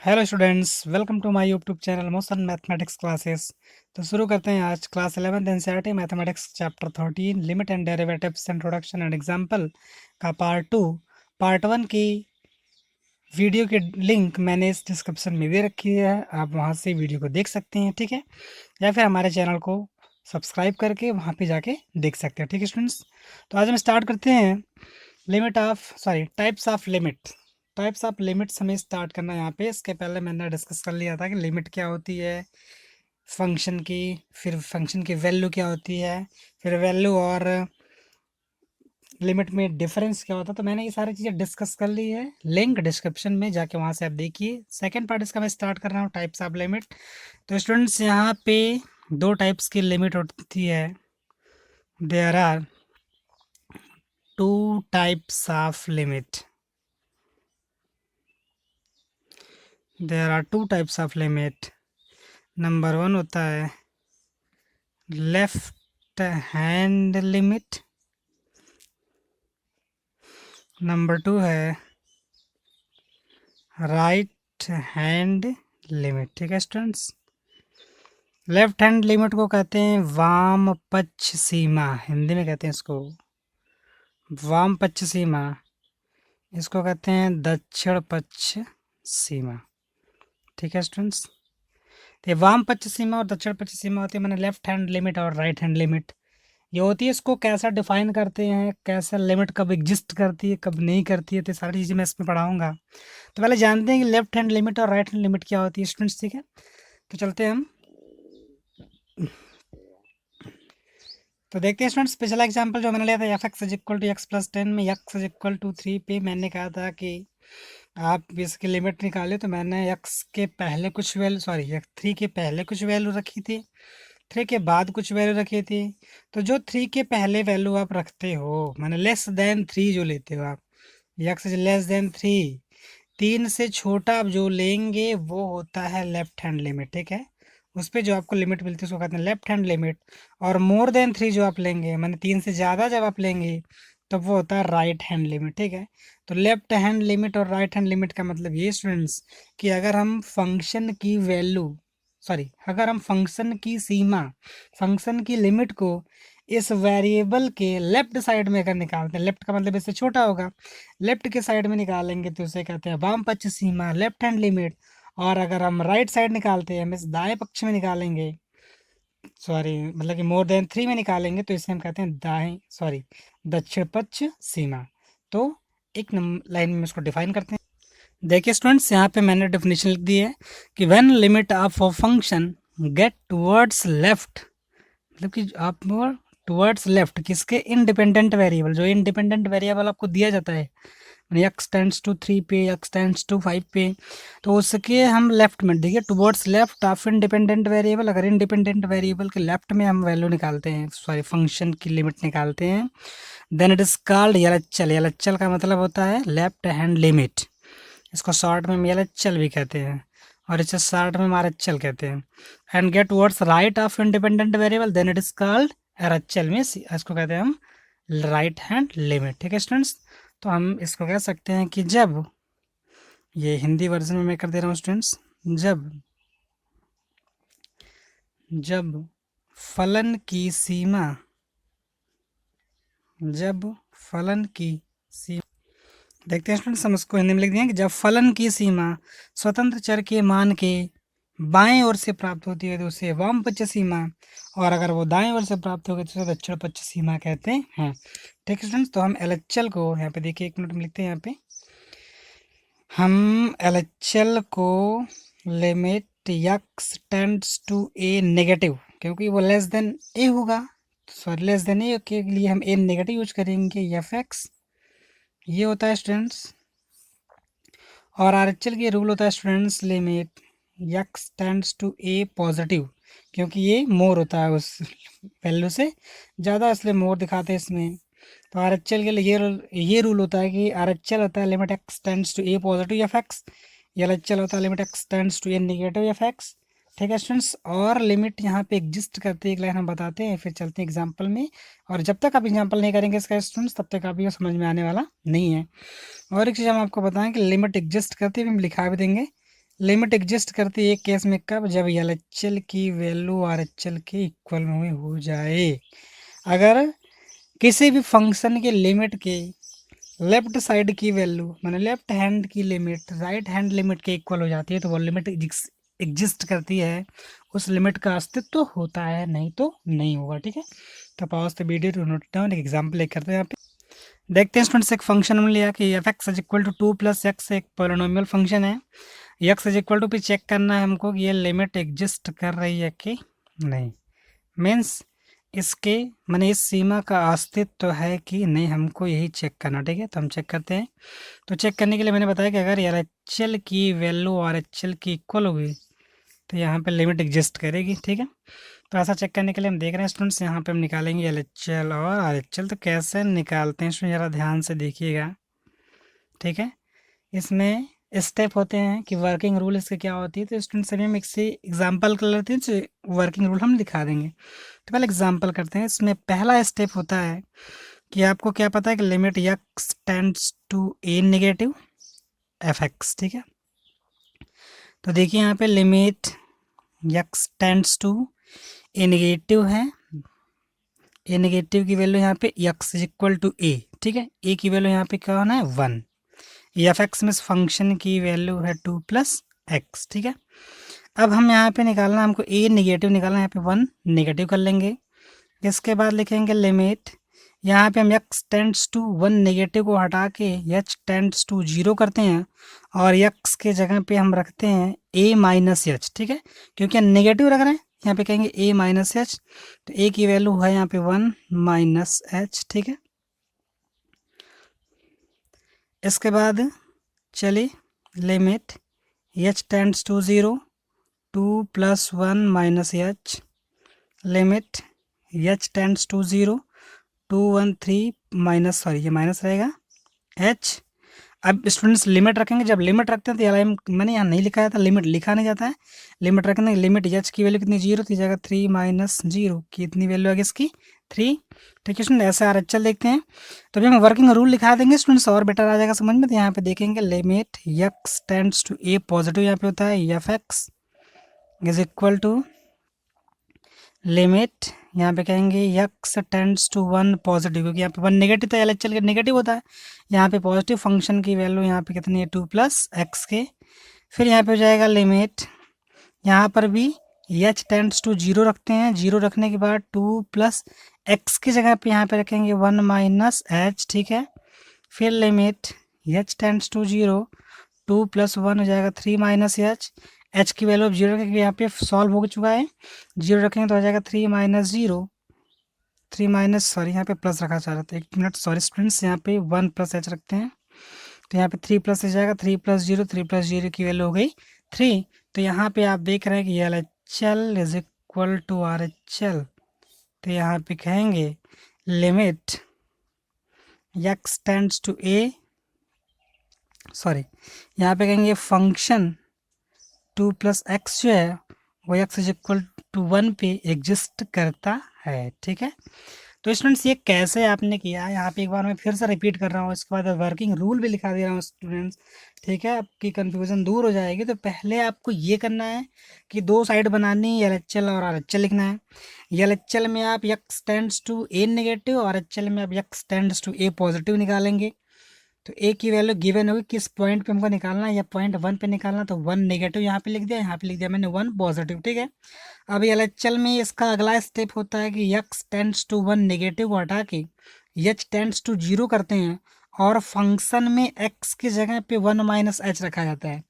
Hello students, welcome to my YouTube channel motion mathematics classes. तो शुरू करते हैं आज class 11th NCERT mathematics chapter 13 limit and derivatives introduction and example का part 2। Part 1 की video की लिंक मैंने इस डिस्क्रिप्शन में दे रखी है, आप वहां से वीडियो को देख सकते हैं, ठीक है। या फिर हमारे चैनल को सब्सक्राइब करके वहां पे जाके देख सकते हैं, ठीक है स्टूडेंट्स। तो आज हम स्टार्ट करते हैं types of limit. Types of limits हमें स्टार्ट करना है यहाँ पे। इसके पहले मैंने डिस्कस कर लिया था कि लिमिट क्या होती है फंक्शन की, फिर फंक्शन की वैल्यू क्या होती है, फिर वैल्यू और लिमिट में डिफरेंस क्या होता है। तो मैंने ये सारी चीज़ें डिस्कस कर ली है, लिंक डिस्क्रिप्शन में जाके वहाँ से आप देखिए। सेकेंड पार्ट इसका मैं स्टार्ट कर रहा हूँ, टाइप्स ऑफ लिमिट। तो स्टूडेंट्स यहाँ पे दो टाइप्स की लिमिट होती है। There are two types of limit. There are two types of limit. Number one होता है left hand limit, number two है राइट हैंड लिमिट, ठीक है स्टूडेंट्स। लेफ्ट हैंड लिमिट को कहते हैं वाम पक्ष सीमा, हिंदी में कहते हैं इसको वाम पक्ष सीमा। इसको कहते हैं दक्षिण पक्ष सीमा, ठीक है स्टूडेंट्स। तो वाम पक्ष सीमा और दक्षिण पक्ष सीमा होती है, मैंने लेफ्ट हैंड लिमिट और राइट हैंड लिमिट ये होती है। इसको कैसा डिफाइन करते हैं, कैसा लिमिट कब एग्जिस्ट करती है कब नहीं करती है, तो सारी चीज़ें मैं इसमें पढ़ाऊंगा। तो पहले जानते हैं कि लेफ्ट हैंड लिमिट और राइट हैंड लिमिट क्या होती है स्टूडेंट्स, ठीक है। तो चलते हैं हम, तो देखते हैं स्टूडेंट्स। पिछला एग्जांपल जो मैंने लिया था f x is equal to x plus 10 में एक्स इज इक्वल टू 3 पे मैंने कहा था कि आप इसकी लिमिट निकाले। तो मैंने एक्स के पहले कुछ वैल्यू 3 के पहले कुछ वैल्यू रखी थी, 3 के बाद कुछ वैल्यू रखी थी। तो जो 3 के पहले वैल्यू आप रखते हो, माने लेस देन 3 जो लेते हो आप, एक्स इज लेस देन 3, 3 से छोटा आप जो लेंगे वो होता है लेफ्ट हैंड लिमिट, ठीक है। उस पर जो आपको लिमिट मिलती है उसको कहते हैं लेफ्ट हैंड लिमिट। और मोर देन 3 जो आप लेंगे, माने 3 से ज़्यादा जब आप लेंगे तो वो होता है राइट हैंड लिमिट, ठीक है। तो लेफ्ट हैंड लिमिट और राइट हैंड लिमिट का मतलब ये स्टूडेंट्स कि अगर हम फंक्शन की वैल्यू अगर हम फंक्शन की सीमा, फंक्शन की लिमिट को इस वेरिएबल के लेफ्ट साइड में अगर निकालते हैं, लेफ्ट का मतलब इससे छोटा होगा, लेफ्ट के साइड में निकालेंगे तो उसे कहते हैं वाम पक्ष सीमा, लेफ्ट हैंड लिमिट। और अगर हम राइट साइड निकालते हैं, हम इस दाएं पक्ष में निकालेंगे, मतलब कि मोर देन 3 में निकालेंगे तो इसे हम कहते हैं दक्षिण पक्ष सीमा। तो एक लाइन में इसको डिफाइन करते हैं। देखिए स्टूडेंट्स, यहाँ पे मैंने डेफिनेशन लिख दी है कि when limit of a function get towards left, मतलब कि आप टुवर्ड्स लेफ्ट किसके, इंडिपेंडेंट वेरिएबल, जो इंडिपेंडेंट वेरिएबल आपको दिया जाता है एक्स टेंड्स टू 3 पे, एक्स टेंड्स टू 5 पे, तो उसके हम लेफ्ट में, देखिए towards left of independent variable, अगर इंडिपेंडेंट वेरिएबल के लेफ्ट में हम वैल्यू निकालते हैं, फंक्शन की लिमिट निकालते हैं, then it is called LHL. LHL का मतलब होता है लेफ्ट हैंड लिमिट। इसको शॉर्ट में एलएचएल भी कहते हैं और इसे शॉर्ट में आरएचएल कहते हैं। And get towards right of independent variable, then it is called RHL, में इसको कहते हैं हम राइट हैंड लिमिट, ठीक है स्टूडेंट्स। तो हम इसको कह सकते हैं कि जब, ये हिंदी वर्जन में मैं कर दे रहा हूँ स्टूडेंट्स, जब फलन की सीमा, देखते हैं स्टूडेंट्स, हम इसको हिंदी में लिख दिए कि जब फलन की सीमा स्वतंत्र चर के मान के बाएं ओर से प्राप्त होती है तो उसे वाम पक्ष सीमा, और अगर वो दाएं ओर से प्राप्त होगी तो उसे दक्षिण पक्ष सीमा कहते हैं, ठीक है स्टूडेंट्स। तो हम एलएचएल को यहाँ पे देखिए, 1 मिनट में लिखते हैं। यहाँ पे हम एलएचएल को limit x tends to a negative, क्योंकि वो लेस देन ए होगा, लेस देन ए के लिए हम ए नेगेटिव यूज करेंगे, एफ एक्स ये होता है स्टूडेंट्स। और आरएचएल की रूल होता है students limit x tends to a positive, क्योंकि ये मोर होता है उस वैल्यू से ज़्यादा, इसलिए मोर दिखाते हैं इसमें। तो आरएचएल के लिए ये रूल होता है कि आरएचएल होता है limit x tends to a positive f x, LHL होता है limit x tends to a negative f x, ठीक है स्टूडेंट्स। और लिमिट यहाँ पे एग्जिस्ट करते हैं, एक लाइन हम बताते हैं, फिर चलते हैं एग्जाम्पल में। और जब तक आप एग्जाम्पल नहीं करेंगे इसका स्टूडेंट्स, तब तक आप ये समझ में आने वाला नहीं है। और एक चीज़ हम आपको बताएं कि लिमिट एग्जिस्ट करती है, हम लिखा भी देंगे, लिमिट एग्जिस्ट करती है एक केस में, कब? जब एलएचएल की वैल्यू आरएचएल के इक्वल में हो जाए। अगर किसी भी फंक्शन के लिमिट के लेफ्ट साइड की वैल्यू माने लेफ्ट हैंड की लिमिट राइट हैंड लिमिट के इक्वल हो जाती है तो वो लिमिट एग्जिस्ट करती है, उस लिमिट का अस्तित्व तो होता है, नहीं तो नहीं होगा। ठीक है, तो pause the video to note down. एक एग्जांपल लेकर करते हैं यहाँ पे। देखते हैं स्टूडेंट्स, एक फंक्शन हमने लिया कि f x is equal to 2 + x, एक पोलिनोमियल फंक्शन है। एक्स इज इक्वल टू पे चेक करना है हमको कि ये लिमिट एग्जिस्ट कर रही है कि नहीं, मीन्स इसके माने इस सीमा का अस्तित्व तो है कि नहीं, हमको यही चेक करना। ठीक है, तो हम चेक करते हैं। तो चेक करने के लिए मैंने बताया कि अगर एल एच एल की वैल्यू आर एच एल की इक्वल होगी तो यहाँ पे लिमिट एग्जिस्ट करेगी। ठीक है, तो ऐसा चेक करने के लिए हम देख रहे हैं स्टूडेंट्स, यहाँ पे हम निकालेंगे एल एच एल और आर एच एल। तो कैसे निकालते हैं स्टूडेंट, ज़रा ध्यान से देखिएगा। ठीक है, इसमें स्टेप होते हैं कि वर्किंग रूल इसकी क्या होती है। तो स्टूडेंट सभी हम एक से एग्जाम्पल कर लेते हैं, जो वर्किंग रूल हम दिखा देंगे। तो पहले एग्जाम्पल करते हैं। इसमें पहला स्टेप होता है कि आपको क्या पता है कि limit x tends to a negative f x. ठीक है, तो देखिए यहाँ पे limit x tends to a negative है, ए नेगेटिव की वैल्यू यहाँ पे x is equal to a. ठीक है, ए की वैल्यू यहाँ पे क्या होना है 1। एफ एक्स में फंक्शन की वैल्यू है 2 + x। ठीक है, अब हम यहाँ पे निकालना, हमको ए नेगेटिव निकालना है, यहाँ पे 1 नेगेटिव कर लेंगे। इसके बाद लिखेंगे लिमिट, यहाँ पे हम x टेंड्स टू 1 नेगेटिव को हटा के h टेंड्स टू 0 करते हैं और x के जगह पे हम रखते हैं a - h। ठीक है, क्योंकि नेगेटिव रख रहे हैं, यहाँ पे कहेंगे a - h। तो a की वैल्यू है यहाँ पे 1 - h। ठीक है, इसके बाद चलिए limit h tends to 0 2 + 1 - h, limit h tends to 0 2 1 3 minus, sorry ये माइनस रहेगा h। अब स्टूडेंट्स लिमिट रखेंगे, जब लिमिट रखते हैं तो एल मैंने यहाँ नहीं लिखा था, लिमिट लिखा नहीं जाता है। लिमिट रखने लिमिट h की वैल्यू कितनी 0 तो जाएगा 3 - 0 की इतनी वैल्यू आगे इसकी 3। ठीक है स्टूडेंट, ऐसे आर एच एल देखते हैं। तो अभी हम वर्किंग रूल लिखा देंगे स्टूडेंट्स और बेटर आ जाएगा समझ में। तो यहाँ पे देखेंगे limit x tends to a positive यहाँ पे होता है f x is equal to limit, यहाँ पे कहेंगे एक्स टेंड्स टू 1 पॉजिटिव, क्योंकि यहाँ पे 1 नेगेटिव था, एल एच एल के नेगेटिव होता है। यहाँ पे पॉजिटिव फंक्शन की वैल्यू यहाँ पे कितनी है 2 + x के। फिर यहाँ पे हो जाएगा लिमिट, यहाँ पर भी h टेंड्स टू 0 रखते हैं, 0 रखने के बाद 2 + x की जगह पे यहाँ पे रखेंगे 1 - h। ठीक है, फिर लिमिट h टेंड्स टू 0 2 + 1 हो जाएगा 3 - h। h की वैल्यू अब 0 रखेंगे, यहाँ पे सॉल्व हो चुका है, 0 रखेंगे तो हो जाएगा 3 - 0 3 माइनस, सॉरी यहाँ पे प्लस रखा चाह रहा था, 1 मिनट सॉरी स्टूडेंट्स, यहाँ पे 1 + h रखते हैं। तो यहाँ पे 3 + हो जाएगा 3 + 0 3 + 0 की वैल्यू हो गई 3। तो यहाँ पे आप देख रहे हैं कि L H L is equal to R H L. तो यहाँ पे कहेंगे limit x tends to a, sorry यहाँ पे कहेंगे फंक्शन 2 + x जो है वो x इज इक्वल टू 1 पे एग्जिस्ट करता है। ठीक है, तो स्टूडेंट्स ये कैसे आपने किया है, यहाँ पे एक बार मैं फिर से रिपीट कर रहा हूँ, इसके बाद वर्किंग रूल भी लिखा दे रहा हूँ स्टूडेंट्स। ठीक है, आपकी कन्फ्यूज़न दूर हो जाएगी। तो पहले आपको ये करना है कि 2 साइड बनानी है, एल एच एल और आर एच एल लिखना है। एल एच एल में आप x tends to a negative और एच एल में आप x tends to a positive निकालेंगे। तो ए की वैल्यू गिवन होगी, किस पॉइंट पे हमको निकालना है, या पॉइंट 1 पे निकालना। तो 1 नेगेटिव यहाँ पे लिख दिया, यहाँ पे लिख दिया मैंने 1 पॉजिटिव। ठीक है, अब एल एच एल में इसका अगला स्टेप होता है कि एक्स टेंड्स टू 1 नेगेटिव को हटा के एच टेंड्स टू 0 करते हैं और फंक्शन में एक्स की जगह पे 1 - h रखा जाता है।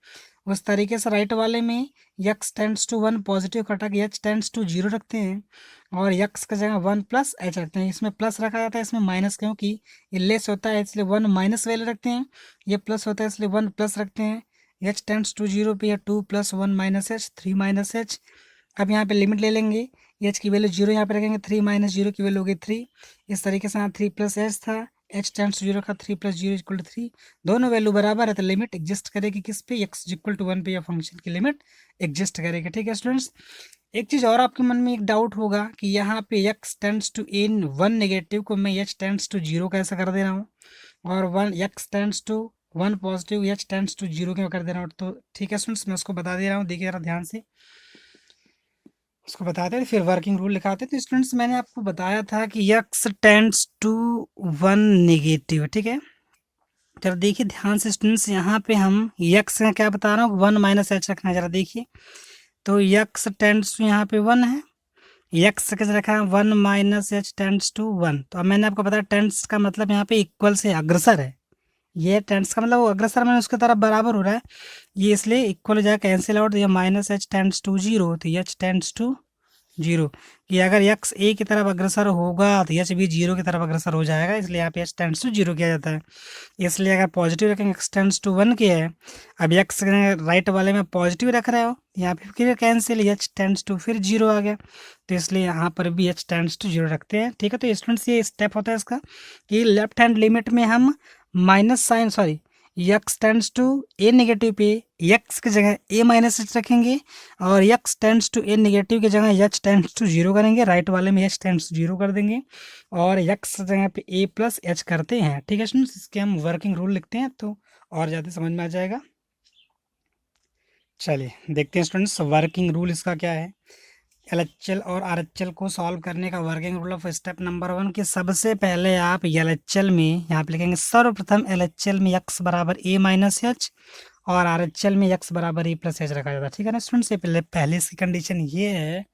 उस तरीके से राइट वाले में एक्स टेंड्स टू 1 पॉजिटिव हटा के एच टेंड्स टू 0 रखते हैं और एक्स की जगह 1 + h रखते हैं। इसमें प्लस रखा जाता है, इसमें माइनस, क्योंकि ये लेस होता है इसलिए 1 माइनस वैल्यू रखते हैं, ये प्लस होता है इसलिए 1 प्लस रखते हैं। एच टेंड्स टू 0 पे 2 + 1 - h 3 - h। अब यहाँ पे लिमिट ले लेंगे, एच की वैल्यू 0 यहाँ पे रखेंगे, 3 - 0 की वैल्यू हो गई 3। इस तरीके से यहाँ 3 + h था, एच टेंड्स टू 0 का 3 + 0 = 3, दोनों वैल्यू बराबर है तो लिमिट एग्जिस्ट करेगी किस पे, एक्स इक्वल टू 1 पे, या फंक्शन की लिमिट एग्जिस्ट करेगी। ठीक है स्टूडेंट्स, एक चीज़ और आपके मन में एक डाउट होगा कि यहाँ पे x tends to in 1 negative को मैं एच टेंड्स टू 0 कैसे कर दे रहा हूँ और 1 x tends to 1 positive h tends to 0 क्यों कर दे रहा हूँ, तो ठीक है स्टूडेंट्स मैं उसको बता दे रहा हूँ, देखिए ज़रा ध्यान से उसको बताते हैं फिर वर्किंग रूल लिखाते हैं। तो स्टूडेंट्स मैंने आपको बताया था कि एक्स टेंड्स टू 1 नेगेटिव, ठीक है। जरा देखिए ध्यान से स्टूडेंट्स, यहाँ पे हम यक्स का क्या बता रहा हूँ 1 माइनस एच रखना है, जरा देखिए। तो यक्स टेंड्स टू यहाँ पे 1 है, यक्स कैसे रखा है 1 माइनस एच टेंड्स टू 1। तो अब मैंने आपको बताया टेंड्स का मतलब यहाँ पे इक्वल से अग्रसर है, ये टेंड्स का मतलब वो अग्रसर मैंने उसके तरफ बराबर हो रहा है, ये इसलिए इक्वल हो जाएगा, कैंसिल आउट। तो ये माइनस एच टेंड्स टू 0, तो एच टेंड्स टू 0 कि अगर यक्स ए की तरफ अग्रसर होगा तो एच भी 0 की तरफ अग्रसर हो जाएगा, इसलिए यहाँ पे एच टेंड्स टू 0 किया जाता है। इसलिए अगर पॉजिटिव रखेंगे एक्स टेंड्स टू 1 किया है, अब एक्स राइट वाले में पॉजिटिव रख रहे हो, यहाँ पे फिर कैंसिल एच टेंड्स टू फिर 0 आ गया, तो इसलिए यहाँ पर भी एच टेंड्स टू 0 रखते हैं, ठीक है। तो स्टूडेंट्स ये स्टेप होता है इसका कि लेफ्ट हैंड लिमिट में हम minus sign sorry x tends to a negative पे यक्स की जगह ए माइनस एच रखेंगे, और x tends to a negative की जगह एच टेंड्स टू 0 करेंगे, राइट वाले में एच टेंड्स टू 0 कर देंगे, और यक्स जगह पे ए प्लस एच करते हैं, ठीक है स्टूडेंट्स। इसके हम वर्किंग रूल लिखते हैं तो और ज़्यादा समझ में आ जाएगा। चलिए देखते हैं स्टूडेंट्स वर्किंग रूल इसका क्या है। एलएचएल और आरएचएल को सॉल्व करने का working rule of step number 1 कि सबसे पहले आप एलएचएल में यहाँ पे लिखेंगे सर्वप्रथम एलएचएल में एक्स बराबर ए माइनस एच और आरएचएल में एक्स बराबर ए प्लस एच रखा जाता है, ठीक है ना स्टूडेंट्स। ये पहले इसकी कंडीशन ये है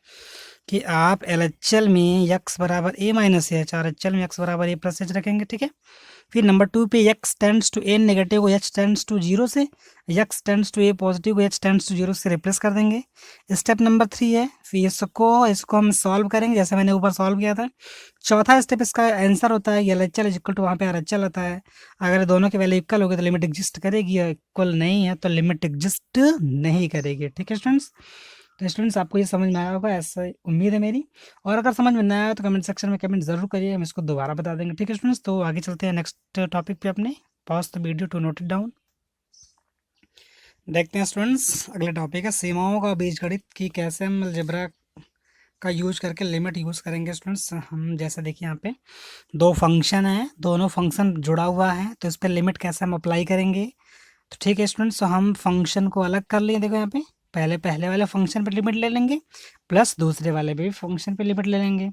कि आप एलएचएल में एक्स बराबर ए माइनस एच और आरएचएल में एक्स बराबर ए प्लस एच रखेंगे, ठीक है। फिर नंबर 2 पे x tends to a negative को एच टेंड्स टू 0 से, x tends to a positive को एच टेंड्स टू 0 से रिप्लेस कर देंगे। स्टेप नंबर 3 है, फिर इसको हम सॉल्व करेंगे जैसे मैंने ऊपर सॉल्व किया था। चौथा स्टेप इसका आंसर होता है L H L equal to वहाँ पे आर एच एल होता है, अगर दोनों की वैल्यू इक्वल होगी तो लिमिट एग्जिस्ट करेगी, इक्वल नहीं है तो लिमिट एग्जिस्ट नहीं करेगी, ठीक है स्टूडेंट्स। तो स्टूडेंट्स आपको ये समझ में आया होगा ऐसा उम्मीद है मेरी, और अगर समझ में ना आया तो कमेंट सेक्शन में कमेंट ज़रूर करिए, हम इसको दोबारा बता देंगे, ठीक है स्टूडेंट्स। तो आगे चलते हैं नेक्स्ट टॉपिक पे अपने, pause the video to note it down. देखते हैं स्टूडेंट्स अगला टॉपिक है सीमाओं का बीजगणित की कैसे हम अलजेब्रा का यूज करके लिमिट यूज़ करेंगे स्टूडेंट्स। हम जैसे देखिए यहाँ पे दो फंक्शन है, दोनों फंक्शन जुड़ा हुआ है, तो इस पर लिमिट कैसे हम अप्लाई करेंगे। तो ठीक है स्टूडेंट्स, तो हम फंक्शन को अलग कर लिए, देखो यहाँ पे पहले वाले फंक्शन पे लिमिट ले लेंगे प्लस दूसरे वाले पे भी फंक्शन पे लिमिट ले लेंगे,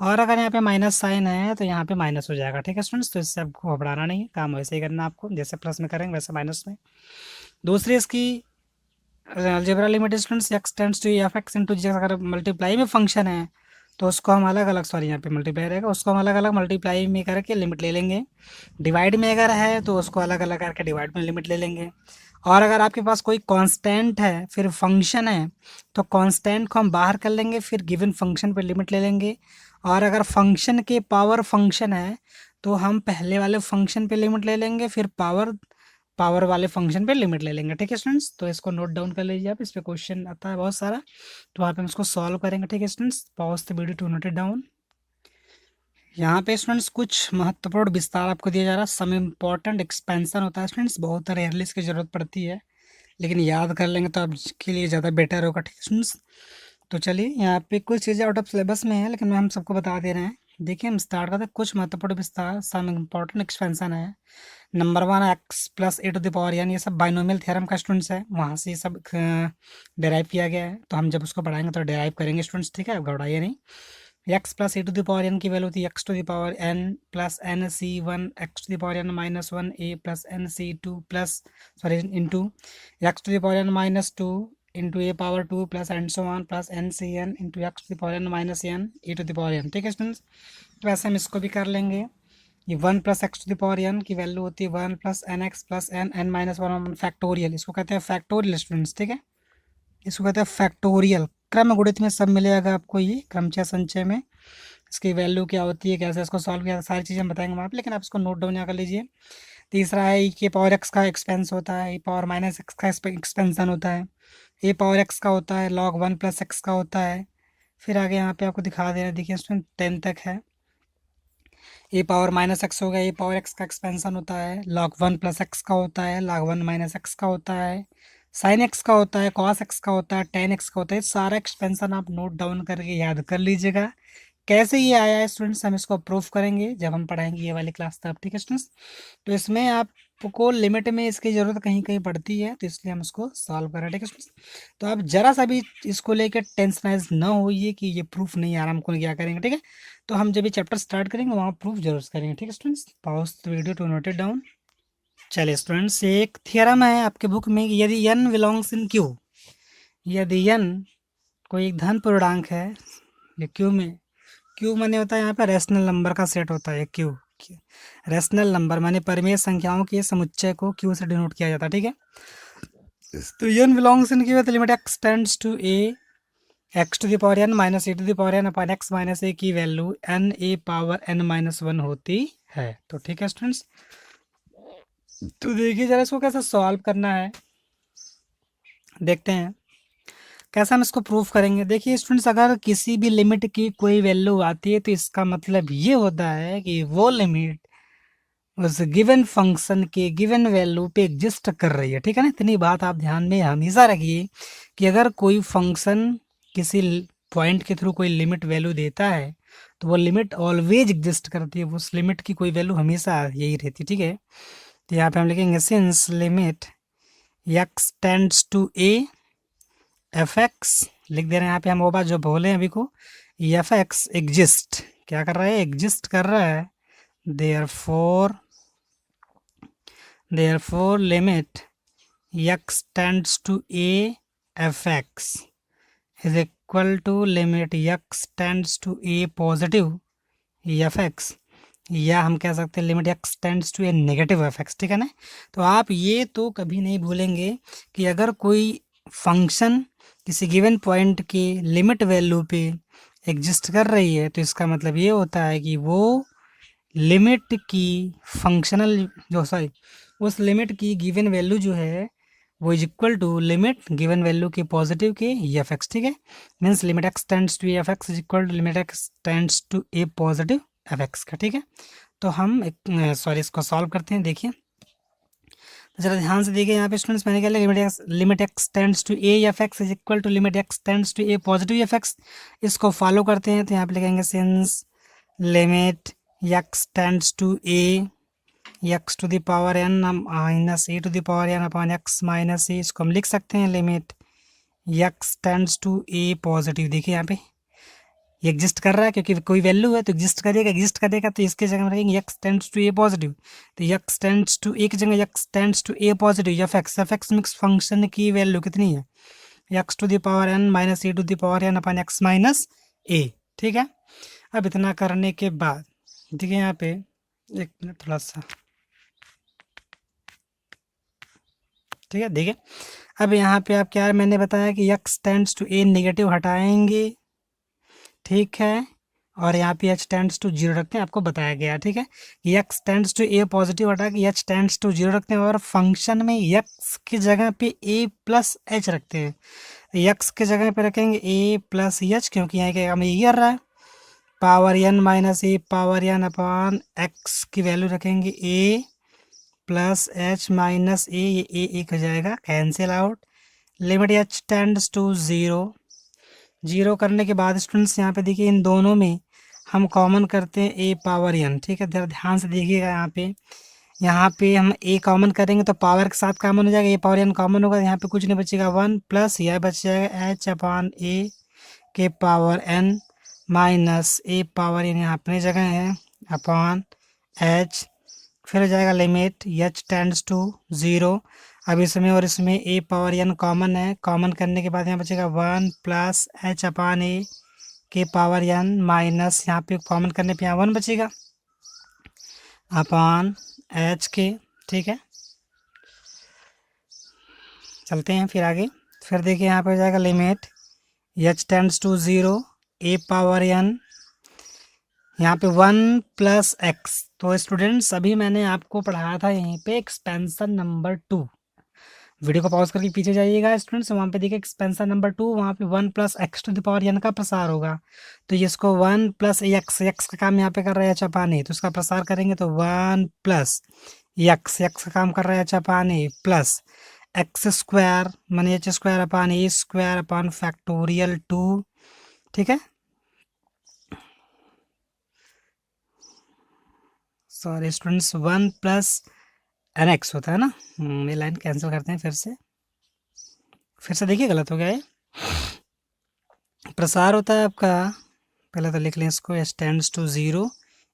और अगर यहाँ पे माइनस साइन है तो यहाँ पे माइनस हो जाएगा, ठीक है स्टूडेंट्स। तो इससे आपको घबराना नहीं है, काम वैसे ही करना आपको, जैसे प्लस में करेंगे वैसे माइनस में। दूसरी इसकी algebra limit students x tends to f x into g, अगर मल्टीप्लाई में फंक्शन है तो उसको हम अलग अलग सॉरी यहाँ पे मल्टीप्लाई रहेगा, उसको हम अलग अलग मल्टीप्लाई में करके लिमिट ले लेंगे। डिवाइड में अगर है तो उसको अलग अलग करके डिवाइड में लिमिट ले लेंगे। और अगर आपके पास कोई कांस्टेंट है फिर फंक्शन है तो कांस्टेंट को हम बाहर कर लेंगे, फिर गिवन फंक्शन पे लिमिट ले लेंगे। और अगर फंक्शन के पावर फंक्शन है तो हम पहले वाले फंक्शन पे लिमिट ले लेंगे, फिर पावर वाले फंक्शन पे लिमिट ले लेंगे, ठीक है स्टूडेंट्स। तो इसको नोट डाउन कर लीजिए आप, इस पे क्वेश्चन आता है बहुत सारा, तो वहाँ पे हम इसको सॉल्व करेंगे, ठीक है students. Pause the video to note it down. यहाँ पे स्टूडेंट्स कुछ महत्वपूर्ण विस्तार आपको दिया जा रहा है, सम इम्पॉर्टेंट एक्सपेंशन होता है स्टूडेंट्स, बहुत रेयरली इसकी ज़रूरत पड़ती है, लेकिन याद कर लेंगे तो आपके लिए ज़्यादा बेटर होगा, ठीक है स्टूडेंट्स। तो चलिए यहाँ पे कुछ चीज़ें आउट ऑफ सिलेबस में है लेकिन हम सबको बता दे रहे हैं। देखिए हम स्टार्ट करते हैं, कुछ महत्वपूर्ण विस्तार सम इम्पॉर्टेंट एक्सपेंशन है। Number 1 x plus a to the power यानी ये सब बाइनोमियल थ्योरम का स्टूडेंट्स है, वहाँ से ये सब डेराइव किया गया है, तो हम जब उसको पढ़ाएंगे तो डेराइव करेंगे स्टूडेंट्स, ठीक है, घबराइए नहीं। X plus a to the power n की वैल्यू थी x to the power n plus n C 1 x to the power n minus 1 a plus n C 2 plus sorry into x to the power n minus 2 into a power 2 plus n so 1 plus n C n into x to the power n minus n a to the power N, ठीक है students. तो ऐसे हम इसको भी कर लेंगे। ये 1 plus x to the power n की वैल्यू होती है 1 plus n x plus n n minus 1 factorial, इसको कहते हैं फैक्टोरियल स्टूडेंट्स, ठीक है, इसको कहते हैं फैक्टोरियल। क्रम गुणित में सब मिलेगा आपको, ये क्रमचय संचय में इसकी वैल्यू क्या होती है, कैसे इसको सॉल्व किया, सारी चीज़ें हम बताएंगे वहाँ पे, लेकिन आप इसको नोट डाउन यहाँ कर लीजिए। तीसरा है ई के पावर एक्स का एक्सपेंस होता है, ई पावर माइनस एक्स का एक्सपेंसन होता है, ए पावर एक्स का होता है, लॉग 1 प्लस एक्स का होता है। फिर आगे यहाँ पे आपको दिखा दे रहे हैं, देखिए इसमें 10 तक है। ए पावर माइनस एक्स हो गया, ए पावर एक्स का एक्सपेंसन होता है, लॉग 1 प्लस एक्स का होता है, लॉग 1 माइनस एक्स का होता है, साइन एक्स का होता है, कॉस एक्स का होता है, टेन एक्स का होता है। सारा एक्सपेंसन आप नोट डाउन करके याद कर लीजिएगा, कैसे ये आया है स्टूडेंट्स, हम इसको प्रूफ करेंगे जब हम पढ़ाएंगे ये वाली क्लास तब, ठीक है स्टूडेंट्स। तो इसमें आपको लिमिट में इसकी ज़रूरत कहीं कहीं पड़ती है, तो इसलिए हम इसको सॉल्व करें, ठीक है स्टूडेंट्स। तो आप ज़रा सा भी इसको लेकर टेंशनाइज ना होइए कि ये प्रूफ नहीं आ रहा, हमको क्या करेंगे, ठीक है। तो हम जब भी चैप्टर स्टार्ट करेंगे वहाँ प्रूफ जरूर करेंगे, ठीक है students. Pause the video to note it down. चलिए स्टूडेंट्स, एक थियरम है आपके बुक में कि यदि n बिलोंग्स इन क्यू, यदि n कोई एक धन पूर्णांक है ये क्यू में, क्यू माने होता है यहाँ पे रेशनल नंबर का सेट होता है क्यू। रेशनल नंबर माने परिमेय संख्याओं के समुच्चय को क्यू से डिनोट किया जाता है, ठीक है। तो n बिलोंग्स इन क्यू है तो limit x tends to a x to the power n minus a to the power n upon x minus a की value n a power n minus 1 होती है। तो ठीक है स्टूडेंट्स, तो देखिए जरा इसको कैसे सॉल्व करना है, देखते हैं कैसे हम इसको प्रूफ करेंगे। देखिए स्टूडेंट्स, अगर किसी भी लिमिट की कोई वैल्यू आती है तो इसका मतलब ये होता है कि वो लिमिट उस गिवन फंक्शन के गिवन वैल्यू पे एग्जिस्ट कर रही है, ठीक है ना। इतनी बात आप ध्यान में हमेशा रखिए कि अगर कोई फंक्शन किसी पॉइंट के थ्रू कोई लिमिट वैल्यू देता है तो वो लिमिट ऑलवेज एग्जिस्ट करती है, उस लिमिट की कोई वैल्यू हमेशा यही रहती है, ठीक है। तो यहाँ पे हम लिखेंगे since limit x tends to a f x, लिख दे रहे हैं यहाँ पे हम वो बात जो बोले अभी को, एफ एक्स एग्जिस्ट क्या कर रहा है, एग्जिस्ट कर रहा है। Therefore limit x tends to a f x is equal to limit x tends to a positive f x, या हम कह सकते हैं limit x tends to a negative f x, ठीक है ना। तो आप ये तो कभी नहीं भूलेंगे कि अगर कोई फंक्शन किसी गिवन पॉइंट की लिमिट वैल्यू पे एग्जिस्ट कर रही है तो इसका मतलब ये होता है कि वो लिमिट की फंक्शनल जो सॉरी उस लिमिट की गिवन वैल्यू जो है वो is equal to limit given value के पॉजिटिव के एफ एक्स, ठीक है। Means limit x tends to f x is equal to limit x tends to a positive f x का, ठीक है। तो हम इसको सॉल्व करते हैं। देखिए तो जरा ध्यान से देखिए यहाँ पे स्टूडेंट्स, मैंने क्या limit x tends to a f x is equal to limit x tends to a positive f x, इसको फॉलो करते हैं। तो यहाँ पे लिखेंगे since limit x tends to a x to the power n minus a to the power n upon x minus a, इसको हम लिख सकते हैं limit x tends to a positive. देखिए यहाँ पे ये एग्जिस्ट कर रहा है क्योंकि कोई वैल्यू है तो एग्जिस्ट करेगा तो इसके जगह में रखेंगे x tends to a positive. तो एक्स टेंड्स टू ए की जगह x tends to a positive f x mix function की वैल्यू कितनी है, x to the power n minus a to the power n upon x minus a, ठीक है। अब इतना करने के बाद देखिए यहाँ पे एक मिनट थोड़ा सा, ठीक है। देखिए अब यहाँ पे आप क्या मैंने बताया कि x tends to a negative हटाएंगे, ठीक है, और यहाँ पे एच टेंड्स टू जीरो रखते हैं, आपको बताया गया, ठीक है। X tends to a positive हटा के एच टेंड्स टू जीरो रखते हैं और फंक्शन में एक्स की जगह पे ए प्लस एच रखते हैं। एक्स के जगह पे रखेंगे ए प्लस एच क्योंकि यहाँ क्या हमें ये कर रहा है power n minus a power n upon x की वैल्यू रखेंगे a plus h minus a, ये एक हो जाएगा cancel out. Limit h tends to zero करने के बाद स्टूडेंट्स यहाँ पे देखिए इन दोनों में हम कॉमन करते हैं ए पावर एन, ठीक है। जरा ध्यान से देखिएगा यहाँ पे हम ए कॉमन करेंगे तो पावर के साथ कॉमन हो जाएगा, ए पावर एन कॉमन होगा, यहाँ पे कुछ नहीं बचेगा, वन प्लस यह बच जाएगा एच अपॉन ए के power n minus a power n यहाँ अपनी जगह है अपॉन एच, फिर हो जाएगा limit h tends to zero. अब इसमें और इसमें ए पावर एन कॉमन है, कॉमन करने के बाद यहाँ बचेगा one plus h upon a के पावर एन माइनस यहाँ पे कॉमन करने पे यहाँ वन बचेगा अपान एच के, ठीक है। चलते हैं फिर आगे, फिर देखिए यहाँ पे हो जाएगा limit h tends to zero a power n यहाँ पे वन प्लस एक्स। तो स्टूडेंट्स अभी मैंने आपको पढ़ाया था यहीं पे एक्सपेंशन नंबर 2, वीडियो को पॉज करके पीछे जाइएगा स्टूडेंट्स, वहाँ पे देखिए एक्सपेंशन नंबर 2, वहाँ पे one plus x to the power n का प्रसार होगा। तो इसको वन प्लस एक्स का काम यहाँ पे कर रहा है चपाने, तो उसका प्रसार करेंगे तो वन प्लस एक्स का काम कर रहा है चपाने प्लस एक्स स्क्वायर माने h square upon a square upon factorial 2, ठीक है। Sorry students, 1 plus n x होता है ना। ये लाइन कैंसिल करते हैं फिर से देखिए, गलत हो गया है। प्रसार होता है आपका, पहले तो लिख लें इसको, h tends to 0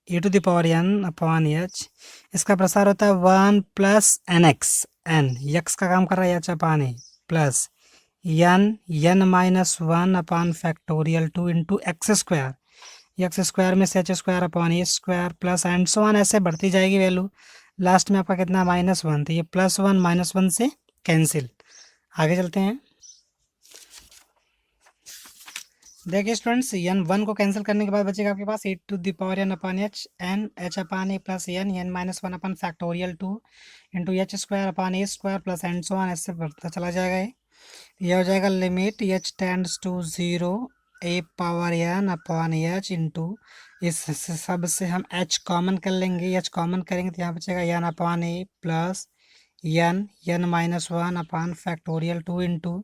e to the power n upon h. इसका प्रसार होता है 1 plus n x, n x का काम कर रहा है h upon a, plus n minus 1 upon factorial 2 into x square, x square में से h square upon a square plus and so on, ऐसे बढ़ती जाएगी वैल्यू। लास्ट में आपका कितना, -1, तो ये +1 -1 से कैंसिल। आगे चलते हैं। देखिए स्टूडेंट्स, एन 1 को कैंसिल करने के बाद बचेगा आपके पास e to the power n upon h, n h upon a plus n minus 1 upon factorial 2 into h square upon a square plus and so on, ऐसे बढ़ता चला जाएगा। ये हो जाएगा limit h tends to 0 a power n upon h into, इस सब से हम h कॉमन कर लेंगे, h कॉमन करेंगे तो यहाँ बचेगा n upon a plus n minus 1 upon factorial 2 into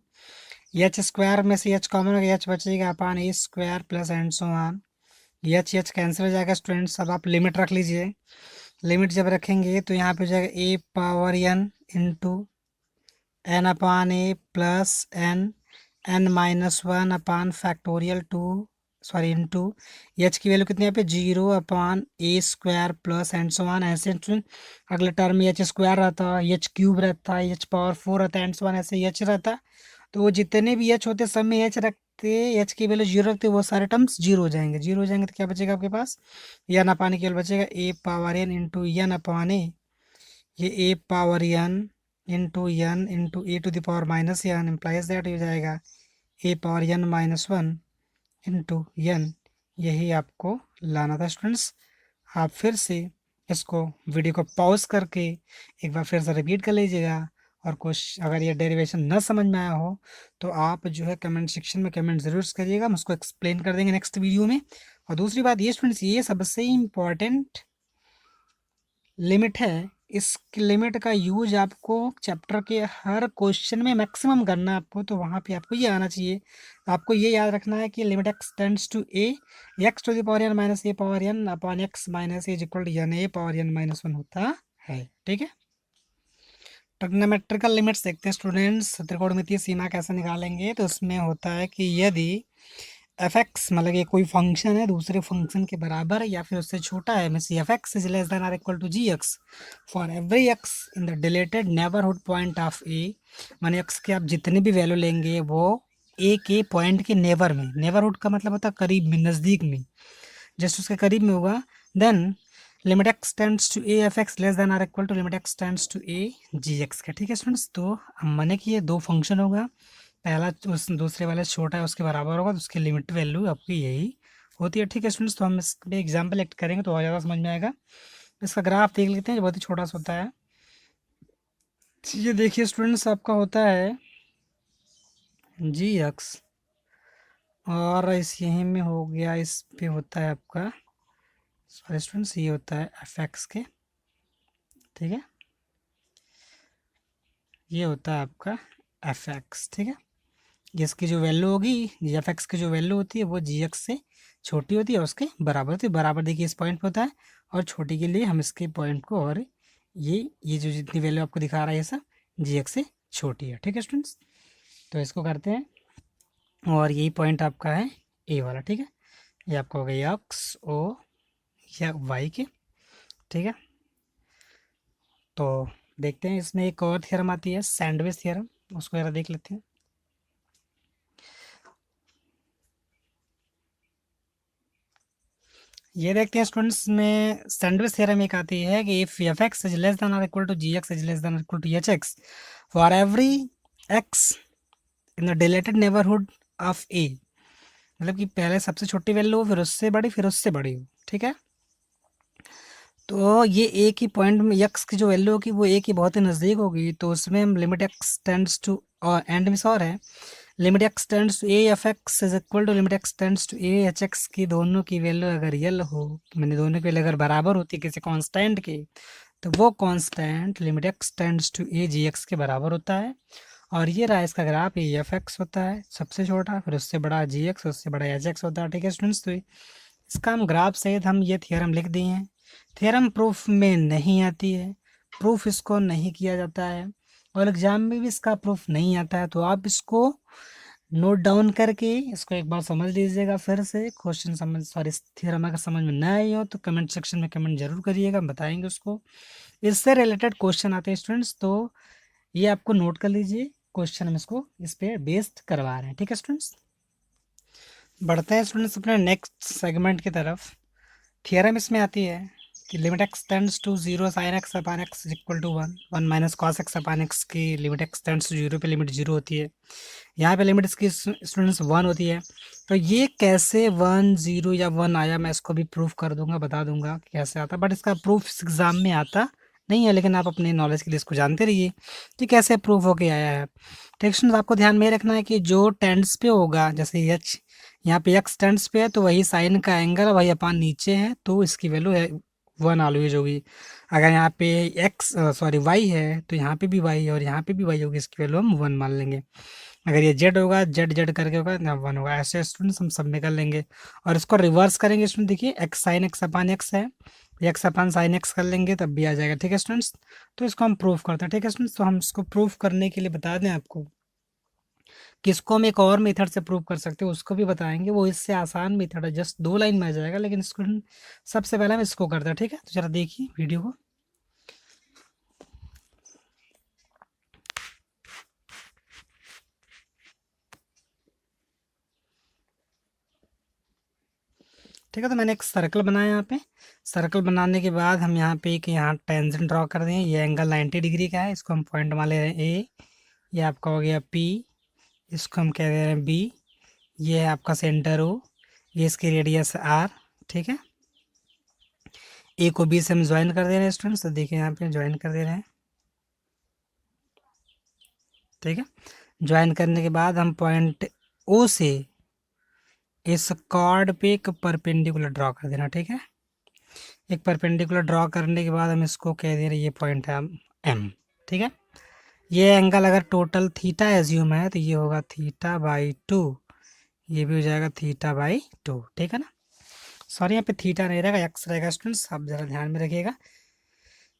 h square में से एच कॉमन हो गया, एच बचेगा upon a square plus and so on. H cancel हो जाएगा स्टूडेंट्स। अब आप लिमिट रख लीजिए। लिमिट जब रखेंगे तो यहाँ पे हो जाएगा a power n into n upon a plus n minus 1 upon factorial 2, sorry into h की वैल्यू कितनी है यहाँ पे 0 upon a square plus and so on, ऐसे अगले टर्म में एच स्क्वायर रहता है, एच क्यूब रहता है, एच पावर 4 रहता है, एंड सो ऑन ऐसे एच रहता है। तो वो जितने भी एच होते सब में एच रखते, एच की वैल्यू 0 रखते, वो सारे टर्म्स 0 हो जाएंगे। 0 हो जाएंगे तो क्या बचेगा आपके पास, एन अपान केवल बचेगा a power n into n upon a, ये a power n into a to the power minus n implies that हो जाएगा a power n minus 1 into n. यही आपको लाना था स्टूडेंट्स। आप फिर से इसको वीडियो को पॉज करके एक बार फिर से रिपीट कर लीजिएगा, और कुछ अगर ये डेरिवेशन न समझ में आया हो तो आप जो है कमेंट सेक्शन में कमेंट ज़रूर करिएगा, हम उसको एक्सप्लेन कर देंगे नेक्स्ट वीडियो में। और दूसरी बात ये स्टूडेंट्स, ये सबसे इम्पॉर्टेंट लिमिट है। इस लिमिट का यूज आपको चैप्टर के हर क्वेश्चन में मैक्सिमम करना है आपको, तो वहाँ पे आपको ये आना चाहिए। आपको ये याद रखना है कि limit x tends to a, x to the power n minus a power n upon x minus a is equal to n a power n minus 1 होता है। ठीक है, ट्रिग्नोमेट्रिकल लिमिट्स देखते हैं स्टूडेंट्स। त्रिकोणमितीय सीमा कैसे निकालेंगे, तो उसमें होता है कि यदि एफ एक्स मतलब ये कोई फंक्शन है दूसरे फंक्शन के बराबर या फिर उससे छोटा है, means f x is less than or equal to g x for every x in the deleted neighbourhood point of a, माने एक्स के आप जितने भी वैल्यू लेंगे वो ए के पॉइंट के नेबर में, नेबरहुड का मतलब होता है करीब में, नज़दीक में, जस्ट उसके करीब में होगा, then limit x tends to a f x less than or equal to limit x tends to a g x का। ठीक है स्टूडेंट्स, तो माने कि ये दो फंक्शन होगा, पहला उस दूसरे वाले से छोटा है उसके बराबर होगा, तो उसकी लिमिट वैल्यू आपकी यही होती है। ठीक है स्टूडेंट्स, तो हम इस पे एग्जाम्पल एक्ट करेंगे तो और ज़्यादा समझ में आएगा। इसका ग्राफ देख लेते हैं जो बहुत ही छोटा सा होता है। ये देखिए स्टूडेंट्स, आपका होता है जी एक्स, और इस यहीं में हो गया, इस पे होता है आपका, सॉरी स्टूडेंट्स, ये होता है एफ एक्स के। ठीक है, ये होता है आपका एफ एक्स। ठीक है, इसकी जो वैल्यू होगी, जी एफ एक्स की जो वैल्यू होती है वो जी एक्स से छोटी होती है और उसके बराबर होती है। बराबर देखिए इस पॉइंट पे होता है, और छोटी के लिए हम इसके पॉइंट को, और ये जो जितनी वैल्यू आपको दिखा रहा है ये सब जी एक्स से छोटी है। ठीक है स्टूडेंट्स, तो इसको करते हैं, और यही पॉइंट आपका है ए वाला। ठीक है, ये आपका हो गया एक्स ओ या वाई के। ठीक है, तो देखते हैं इसमें एक और थ्योरम आती है सैंडविच थ्योरम, उसको जरा देख लेते हैं। ये देखते हैं स्टूडेंट्स में सैंडविच थ्योरम एक आती है कि if f x is less than or equal to g x is less than or equal to h x for every x in the deleted neighbourhood of a, मतलब कि पहले सबसे छोटी वैल्यू हो, फिर उससे बड़ी, फिर उससे बड़ी हो। ठीक है, तो ये ए की पॉइंट में एक्स की जो वैल्यू होगी वो ए की बहुत ही नज़दीक होगी, तो उसमें हम लिमिट एक्स टेंड्स टू, और एंड में और है limit x tends to a f x is equal to limit x tends to a h x की दोनों की वैल्यू अगर रियल हो, मैंने दोनों की वैल्यू अगर बराबर होती है किसी कांस्टेंट के, तो वो constant limit x tends to a g x के बराबर होता है। और ये रहा इसका ग्राफ, ये एफ एक्स होता है सबसे छोटा, फिर उससे बड़ा जी एक्स, उससे बड़ा एच एक्स होता है। ठीक है स्टूडेंट्स, तो इसका हम ग्राफ सहित हम ये थियरम लिख दिए हैं। थ्योरम प्रूफ में नहीं आती है, प्रूफ इसको नहीं किया जाता है और एग्जाम में भी इसका प्रूफ नहीं आता है। तो आप इसको नोट डाउन करके इसको एक बार समझ लीजिएगा फिर से। क्वेश्चन समझ सॉरी थ्योरम अगर समझ में ना आई हो तो कमेंट सेक्शन में कमेंट जरूर करिएगा, हम बताएंगे उसको। इससे रिलेटेड क्वेश्चन आते हैं स्टूडेंट्स, तो ये आपको नोट कर लीजिए। क्वेश्चन हम इसको इस पे बेस्ड करवा रहे हैं, ठीक है स्टूडेंट्स। बढ़ते हैं स्टूडेंट्स अपने नेक्स्ट सेगमेंट की तरफ। थियरम इसमें आती है कि limit x tends to zero sine x upon x equal to one, one minus cos x upon x की limit x tends to zero पे लिमिट जीरो होती है। यहाँ पे लिमिट इसकी स्टूडेंट्स वन होती है। तो ये कैसे वन जीरो या वन आया, मैं इसको भी प्रूफ कर दूंगा, बता दूंगा कि कैसे आता, बट इसका प्रूफ इस एग्जाम में आता नहीं है, लेकिन आप अपने नॉलेज के लिए इसको जानते रहिए कि कैसे प्रूफ होके आया है। तो स्टूडेंट्स आपको ध्यान में रखना है कि जो टेंड्स पे होगा, जैसे एच यहाँ पे एक्स टेंड्स पे है तो वही साइन का एंगल वही अपान नीचे है, तो इसकी वैल्यू है वन ऑलवेज होगी। अगर यहाँ पे एक्स सॉरी वाई है तो यहाँ पे भी वाई है और यहाँ पे भी वाई होगी, इसकी वैल्यू हम वन मान लेंगे। अगर ये जेड होगा, जेड जेड करके होगा ना वन होगा। ऐसे स्टूडेंट्स हम सब में कर लेंगे और इसको रिवर्स करेंगे स्टूडेंट। देखिए x sign x upon x है, एक्स अपान साइन एक्स कर लेंगे तब भी आ जाएगा, ठीक है स्टूडेंट्स। तो इसको हम प्रूफ करते हैं, ठीक है स्टूडेंट्स। तो हम इसको प्रूफ करने के लिए बता दें आपको किसको हम एक और मेथड से प्रूव कर सकते हैं, उसको भी बताएंगे। वो इससे आसान मेथड है, जस्ट दो लाइन में आ जाएगा, लेकिन इसको सबसे पहले हम इसको करते हैं, ठीक है। तो जरा देखिए वीडियो को। ठीक है, तो मैंने एक सर्कल बनाया यहाँ पे। सर्कल बनाने के बाद हम यहाँ पे एक यहाँ टेंजेंट ड्रॉ कर दें। ये एंगल 90 डिग्री का है, इसको हम पॉइंट मान ले रहे हैं ए। ये आपका हो गया पी, इसको हम कह दे रहे हैं बी। ये है आपका सेंटर ओ, ये इसकी रेडियस आर, ठीक है। ए को बी से हम ज्वाइन कर दे रहे हैं स्टूडेंट्स, तो देखिए यहाँ पे ज्वाइन कर दे रहे हैं, ठीक है। ज्वाइन करने के बाद हम पॉइंट ओ से इस कॉर्ड पे एक परपेंडिकुलर ड्रॉ कर देना, ठीक है। एक परपेंडिकुलर ड्रॉ करने के बाद हम इसको कह दे रहे हैं ये पॉइंट है एम, ठीक है। ये एंगल अगर टोटल थीटा एज्यूम है तो ये होगा थीटा बाई टू, ये भी हो जाएगा थीटा बाई टू, ठीक है ना। सॉरी यहाँ पे थीटा नहीं रहेगा, एक्स रहेगा स्टूडेंट्स, आप ज़रा ध्यान में रखिएगा,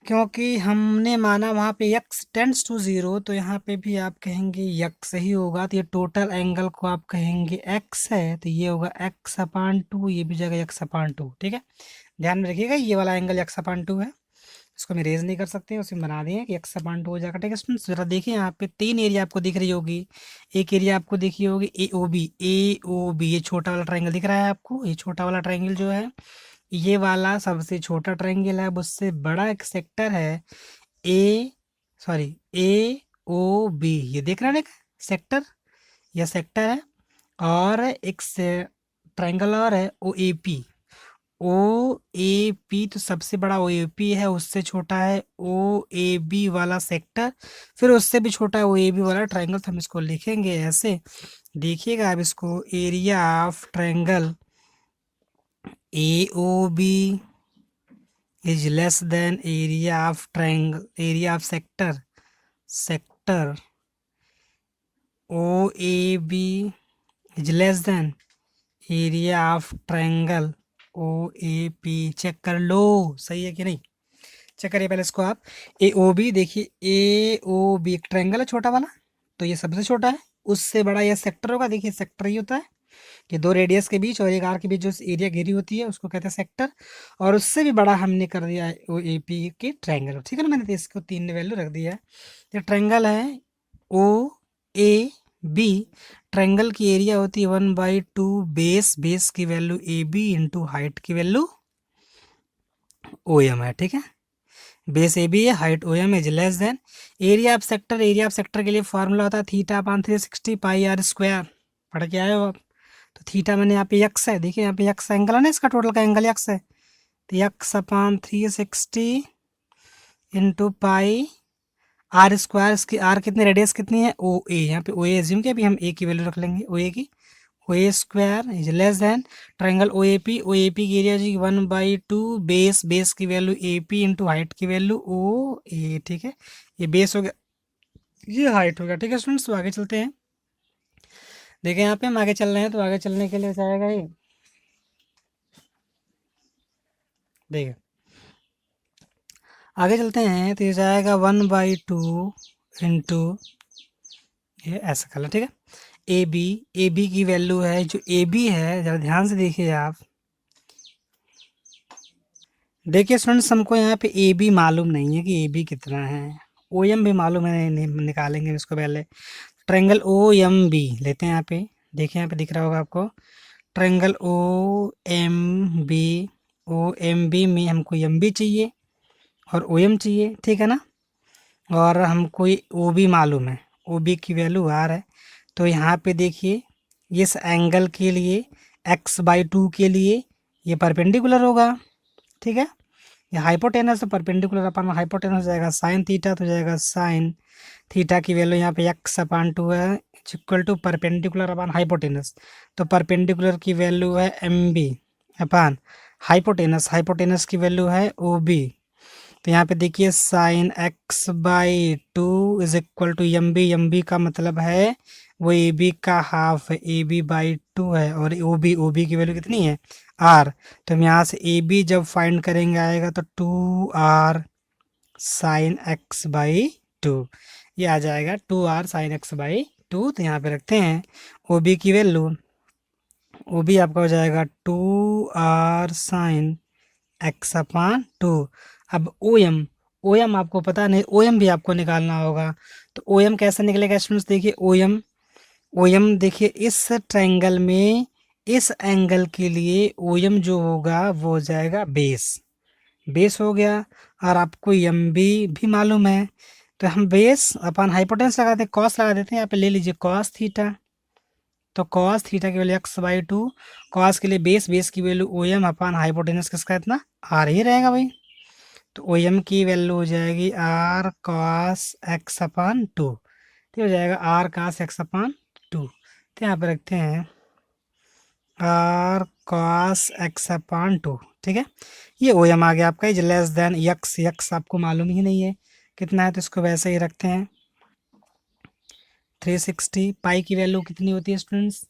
क्योंकि हमने माना वहाँ पे x टेंड्स टू ज़ीरो, तो यहाँ पे भी आप कहेंगे x ही होगा। तो ये टोटल एंगल को आप कहेंगे x है, तो ये होगा x अपान टू, ये भी जाएगा x अपान टू, ठीक है। ध्यान में रखिएगा ये वाला एंगल x अपान टू है, इसको हम इरेज नहीं कर सकते, उसमें बना दिए कि x अपान टू हो जाएगा, ठीक है स्टूडेंट्स। जरा देखिए यहाँ पे तीन एरिया आपको दिख रही होगी। एक एरिया आपको दिखी होगी ए ओ बी, ये छोटा वाला ट्राइंगल दिख रहा है आपको। ये छोटा वाला ट्राइंगल जो है, ये वाला सबसे छोटा ट्राइंगल है, अब उससे बड़ा एक सेक्टर है ए सॉरी ए ओ बी, ये देख रहे हैं एक सेक्टर, यह सेक्टर है। और एक से ट्राइंगल और है ओ ए पी, तो सबसे बड़ा ओ ए पी है, उससे छोटा है ओ ए बी वाला सेक्टर, फिर उससे भी छोटा है ओ ए बी वाला ट्राइंगल। तो हम इसको लिखेंगे ऐसे, देखिएगा आप इसको, area of triangle A O B is less than area of triangle, area of sector OAB is less than area of triangle OAP। Check कर लो सही है कि नहीं, चेक करिए पहले इसको आप। AOB देखिए, AOB एक ट्रायंगल है छोटा वाला, तो ये सबसे छोटा है, उससे बड़ा ये सेक्टर होगा। देखिए सेक्टर ही होता है, ये दो रेडियस के बीच और एक आर के बीच जो एरिया घेरी होती है उसको कहते हैं सेक्टर। और उससे भी बड़ा हमने कर दिया है ओ ए पी के ट्रायंगल, ठीक है ना। मैंने तो इसको तीन वैल्यू रख दिया है। ये ट्रायंगल है ओ ए बी, ट्रायंगल की एरिया होती है 1/2 बेस, बेस की value A B into height की वैल्यू ओ एम है, ठीक है। बेस ए बी है, height O M is less than area of sector. Area of sector के लिए फॉर्मूला होता है theta upon 360 pi r square, पढ़ के आए हो आप। तो थीटा मैंने यहाँ पे यक्स है, देखिए यहाँ पे यक्स एंगल है ना, इसका टोटल का एंगल यक्स है, तो x upon 360 into pi r square. इसकी आर कितनी, रेडियस कितनी है ओ ए, यहाँ पे ओ ए एज्यूम किया, अभी हम ए की वैल्यू रख लेंगे ओ ए की। O A square is less than triangle O A P की एरिया जी 1/2 बेस, बेस की value A P into height की वैल्यू ओ ए, ठीक है। ये बेस हो गया, ये हाइट हो गया, ठीक है स्टूडेंट्स। तो आगे चलते हैं, देखें यहाँ पे हम आगे चल रहे हैं, तो आगे चलने के लिए जाएगा ये, देखिए आगे चलते हैं तो ये जाएगा 1/2 इंटू, ये ऐसा कर लो, ठीक है। ए बी की वैल्यू है, जो ए बी है ज़रा ध्यान से देखिए आप। देखिए स्टूडेंट्स, हमको यहाँ पे ए बी मालूम नहीं है कि ए बी कितना है। ओ एम भी मालूम है, निकालेंगे इसको पहले। ट्रायंगल ओ एम बी लेते हैं यहाँ पे। देखिए यहाँ पे दिख रहा होगा आपको, triangle O M B. O M B में हमको एम बी चाहिए और ओ एम चाहिए, ठीक है ना। और हमको ये ओ बी मालूम है, ओ बी की वैल्यू आर है। तो यहाँ पे देखिए, इस एंगल के लिए x/2 के लिए ये परपेंडिकुलर होगा, ठीक है। ये हाइपोटेनस, तो परपेंडिकुलर अपन हाइपोटेनस हो जाएगा साइन थीटा, तो हो जाएगा साइन थीटा की वैल्यू यहाँ पे x/2 है, equal to perpendicular upon hypotenuse. तो परपेंडिकुलर की वैल्यू है M B upon hypotenuse, hypotenuse की वैल्यू है ओ बी। तो यहाँ पे देखिए sine x/2 is equal to M B का मतलब है वो ए बी का हाफ है, AB/2 है। और ओ बी की वैल्यू कितनी है, आर। तो हम यहाँ से ए बी जब फाइंड करेंगे आएगा तो 2r साइन x/2, ये आ जाएगा 2r साइन x/2। तो यहाँ पे रखते हैं ओ बी की वैल्यू, ओ बी आपका हो जाएगा 2r साइन x/2। अब ओ एम आपको पता नहीं, ओ एम भी आपको निकालना होगा। तो ओ एम कैसे निकलेगा स्टूडेंट्स, देखिए ओ एम देखिए इस ट्रायंगल में इस एंगल के लिए ओ एम जो होगा वो हो जाएगा बेस, बेस हो गया। और आपको एम बी भी मालूम है, तो हम बेस अपन हाइपोटेनस लगाते हैं, कॉस लगा देते हैं। यहाँ पे ले लीजिए कॉस थीटा, तो कॉस थीटा की वैल्यू x/2। कॉस के लिए बेस की value O M upon hypotenuse किसका इतना आर ही रहेगा भाई। तो ओ एम की वैल्यू हो जाएगी आर कॉस x/2, तो हो जाएगा आर कॉस x/2। तो यहाँ पे रखते हैं आर कॉस x/2, ठीक है। ये ओ एम आ गया आपका, इज लेस देन यक्स आपको मालूम ही नहीं है कितना है, तो इसको वैसे ही रखते हैं 360। पाई की वैल्यू कितनी होती है स्टूडेंट्स,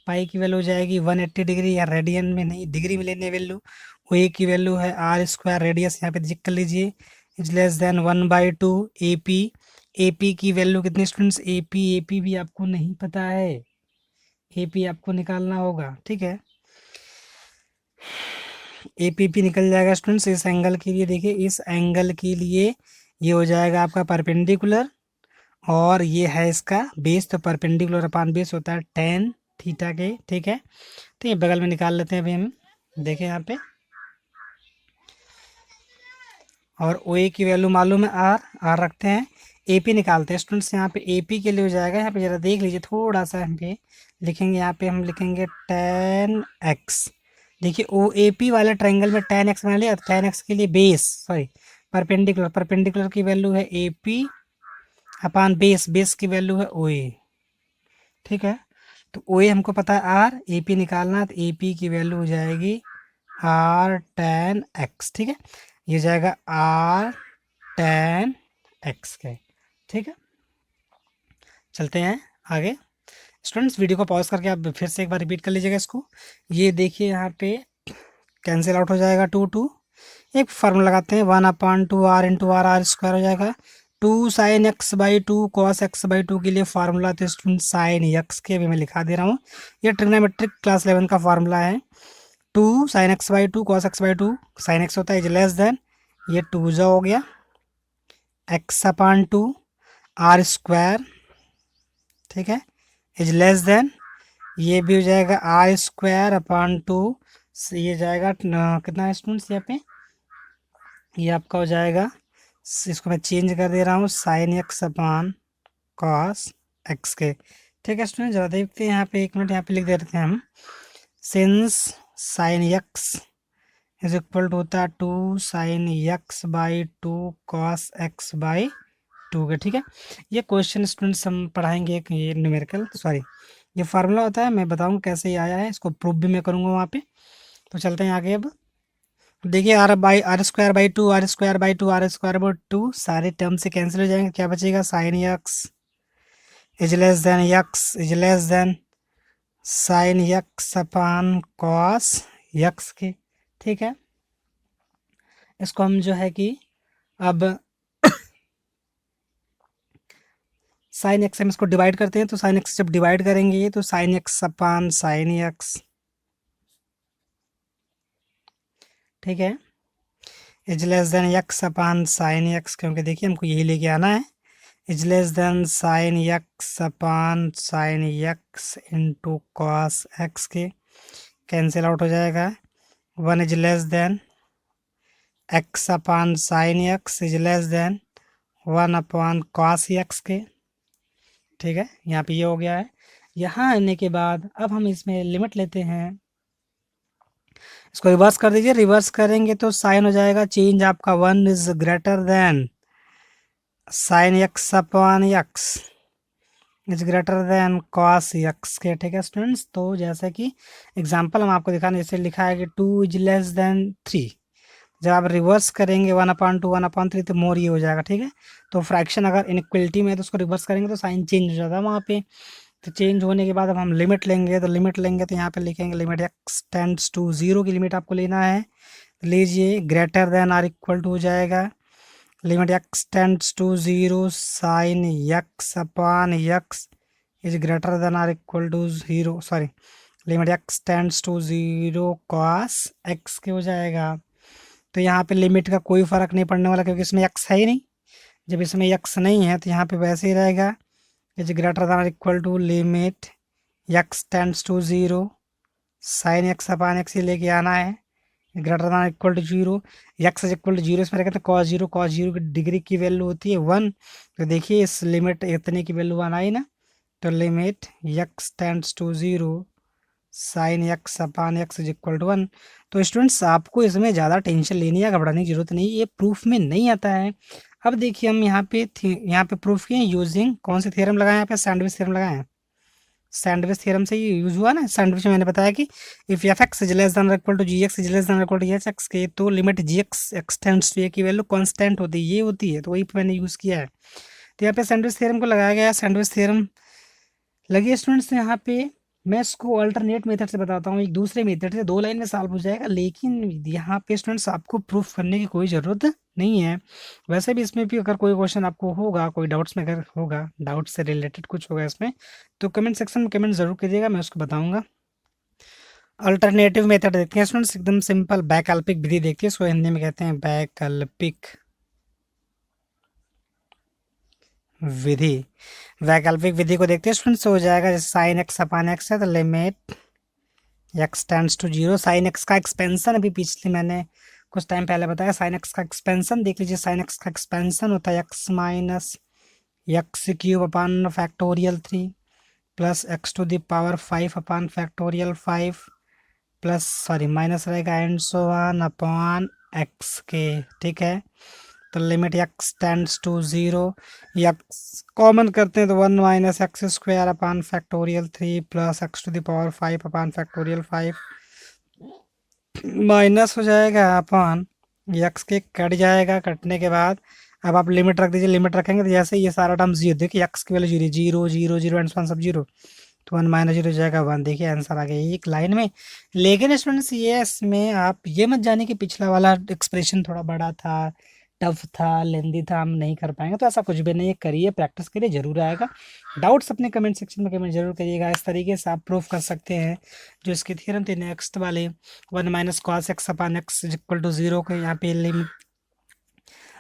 पाई की वैल्यू हो जाएगी 180 डिग्री, या रेडियन में नहीं डिग्री में लेने वैल्यू। ओ ए की वैल्यू है आर स्क्वायर, रेडियस यहाँ पे चेक कर लीजिए, is less then 1/2 A P. A P की वैल्यू कितनी स्टूडेंट्स, ए पी भी आपको नहीं पता है, ए पी आपको निकालना होगा, ठीक है। ए पी निकल जाएगा स्टूडेंट्स इस एंगल के लिए। देखिए इस एंगल के लिए ये हो जाएगा आपका परपेंडिकुलर, और ये है इसका बेस, तो परपेंडिकुलर अपान बेस होता है टेन थीटा के, ठीक है। तो ये बगल में निकाल लेते हैं अभी हम, देखें यहाँ पे। और ओ ए की वैल्यू मालूम है आर रखते हैं। ए पी निकालते हैं स्टूडेंट्स, यहाँ पे ए पी के लिए हो जाएगा, यहाँ पे ज़रा देख लीजिए थोड़ा सा हम पे लिखेंगे, यहाँ पे हम लिखेंगे tan x। देखिए ओ ए पी वाले ट्रायंगल में tan x बना लिया, तो tan x के लिए बेस सॉरी परपेंडिकुलर की वैल्यू है ए पी अपान बेस की वैल्यू है ओ ए, ठीक है। तो ओ ए हमको पता है आर, ए पी निकालना, तो ए पी की वैल्यू हो जाएगी आर tan x, ठीक है। ये जाएगा आर tan x के, ठीक है। चलते हैं आगे स्टूडेंट्स, वीडियो को पॉज करके आप फिर से एक बार रिपीट कर लीजिएगा इसको। ये देखिए यहाँ पे कैंसिल आउट हो जाएगा, टू एक फार्मूला लगाते हैं, 1/2r इंटू आर स्क्वायर हो जाएगा। 2 साइन x/2 कॉस x/2 के लिए फार्मूला, तो स्टूडेंट साइन x के अभी मैं लिखा दे रहा हूँ, ये ट्रिग्नोमेट्रिक क्लास 11 का फार्मूला है। 2 sign x/2 cos x/2, sign x होता है इज लेस देन, ये 2 जा हो गया x/2 आर स्क्वायर, ठीक है, इज लेस देन, ये भी हो जाएगा आर स्क्वायर अपान 2, ये जाएगा कितना है स्टूडेंट्स यहाँ पे, ये आपका हो जाएगा, इसको मैं चेंज कर दे रहा हूँ, sine x upon cos x के, ठीक है स्टूडेंट। ज़रा देखते हैं यहाँ पे, एक मिनट यहाँ पे लिख देते हैं हम, since sine x is equal to होता है 2 साइन x/2 कॉस x/2 के, ठीक है। ये क्वेश्चन स्टूडेंट्स हम पढ़ाएंगे, एक ये न्यूमेरिकल सॉरी ये फार्मूला होता है, मैं बताऊंगा कैसे ये आया है, इसको प्रूफ भी मैं करूंगा वहाँ पे। तो चलते हैं आगे। अब देखिए r²/2 सारे टर्म से कैंसिल हो जाएंगे, क्या बचेगा, sine x is less than sine x upon cos x के, ठीक है। इसको हम जो है कि अब साइन एक्स हम इसको डिवाइड करते हैं, तो साइन एक्स जब डिवाइड करेंगे तो साइन एक्स अपान साइन एक्स, ठीक है, is less then x upon sine x, क्योंकि देखिए हमको यही लेके आना है, is less than sign x upon sine x into cos x के, कैंसिल आउट हो जाएगा, one is less then x upon sine x is less then one upon cos x के, ठीक है, यहाँ पे ये हो गया है। यहाँ आने के बाद अब हम इसमें लिमिट लेते हैं, इसको रिवर्स कर दीजिए, रिवर्स करेंगे तो साइन हो जाएगा चेंज आपका one is greater then sign x upon x is greater then cos x के, ठीक है स्टूडेंट्स। तो जैसे कि एग्जांपल हम आपको दिखाने, जैसे लिखा है कि two is less then three, जब आप रिवर्स करेंगे one upon two one upon three तो मोर ये हो जाएगा, ठीक है। तो फ्रैक्शन अगर इनइक्वलिटी में है तो उसको रिवर्स करेंगे तो साइन चेंज हो जाता है वहाँ पे। तो चेंज होने के बाद अब हम लिमिट लेंगे, तो लिमिट लेंगे तो यहाँ पे लिखेंगे limit x tends to zero की लिमिट आपको लेना है, तो लीजिए greater than or equal to हो जाएगा, limit x tends to zero sine x upon x is greater than or equal to zero, sorry, limit x tends to zero cos x के हो जाएगा। तो यहाँ पे लिमिट का कोई फ़र्क नहीं पड़ने वाला, क्योंकि इसमें एक्स है ही नहीं, जब इसमें एक्स नहीं है तो यहाँ पे वैसे ही रहेगा, is greater than equal to limit x tends to zero sine x upon x ही लेके आना है, greater than equal to zero, x is equal to zero इसमें रहेगा, तो कॉस जीरो की डिग्री की वैल्यू होती है वन, तो देखिए इस लिमिट इतने की वैल्यू वन आई ना, तो limit x tends to zero sine x upon x is equal to one. तो स्टूडेंट्स आपको इसमें ज़्यादा टेंशन लेनी या घबराने की जरूरत नहीं, ये प्रूफ में नहीं आता है। अब देखिए हम यहाँ पे प्रूफ किए यूजिंग कौन से थ्योरम लगाए हैं, यहाँ पे सैंडविच थ्योरम लगाए हैं, सैंडविच थ्योरम से ही यूज हुआ ना। सैंडविच में मैंने बताया कि if f x is less than equal to g x is less than equal to h x के, तो limit g x extends to a की वैल्यू कांस्टेंट होती है, ये होती है, तो वही पे मैंने यूज़ किया है। तो यहाँ पे सैंडविच थ्योरम को लगाया गया है, सैंडविच थ्योरम लगी स्टूडेंट्स। यहाँ पे मैं इसको अल्टरनेट मेथड से बताता हूँ, एक दूसरे मेथड से दो लाइन में सॉल्व हो जाएगा, लेकिन यहाँ पे स्टूडेंट्स आपको प्रूफ करने की कोई ज़रूरत नहीं है। वैसे भी इसमें भी अगर कोई क्वेश्चन आपको होगा, कोई डाउट्स में अगर होगा, डाउट से रिलेटेड कुछ होगा इसमें, तो कमेंट सेक्शन में कमेंट ज़रूर करिएगा, मैं उसको बताऊँगा। अल्टरनेटिव मेथड देखते हैं स्टूडेंट्स, एकदम सिंपल वैकल्पिक विधि देखते हैं, इसको हिंदी में कहते हैं वैकल्पिक विधि। वैकल्पिक विधि को देखते हैं स्टूडेंट्स, हो जाएगा जैसे साइन एक्स अपान एक्स है तो limit x tends to zero, sine x का एक्सपेंशन अभी पिछले मैंने कुछ टाइम पहले बताया, साइन एक्स का एक्सपेंशन देख लीजिए, साइन एक्स का एक्सपेंशन होता है x minus x cube upon factorial three plus x to the power five upon factorial five plus sorry minus रहेगा and so one upon x के, ठीक है। तो limit x tends to zero, x common करते हैं तो one minus x square upon factorial three plus x to the power five upon factorial five minus हो जाएगा अपान एक्स के कट जाएगा, कटने के बाद अब आप लिमिट रख दीजिए, लिमिट रखेंगे तो जैसे ये सारा टर्म जीरो, देखिए एक्स की value zero zero zero zero and one सब जीरो, तो वन माइनस जीरो हो जाएगा वन, देखिए आंसर आ गया एक लाइन में। लेकिन स्टूडेंट्स ये इसमें आप ये मत जाने कि पिछला वाला एक्सप्रेशन थोड़ा बड़ा था, टफ था, लेंदी था, हम नहीं कर पाएंगे, तो ऐसा कुछ भी नहीं है, करिए प्रैक्टिस करिए, जरूर आएगा। डाउट्स अपने कमेंट सेक्शन में कमेंट जरूर करिएगा, इस तरीके से आप प्रूफ कर सकते हैं जो इसके थ्योरम थे नेक्स्ट वाले, one minus cos x upon x equal to zero को यहाँ पे लिमिट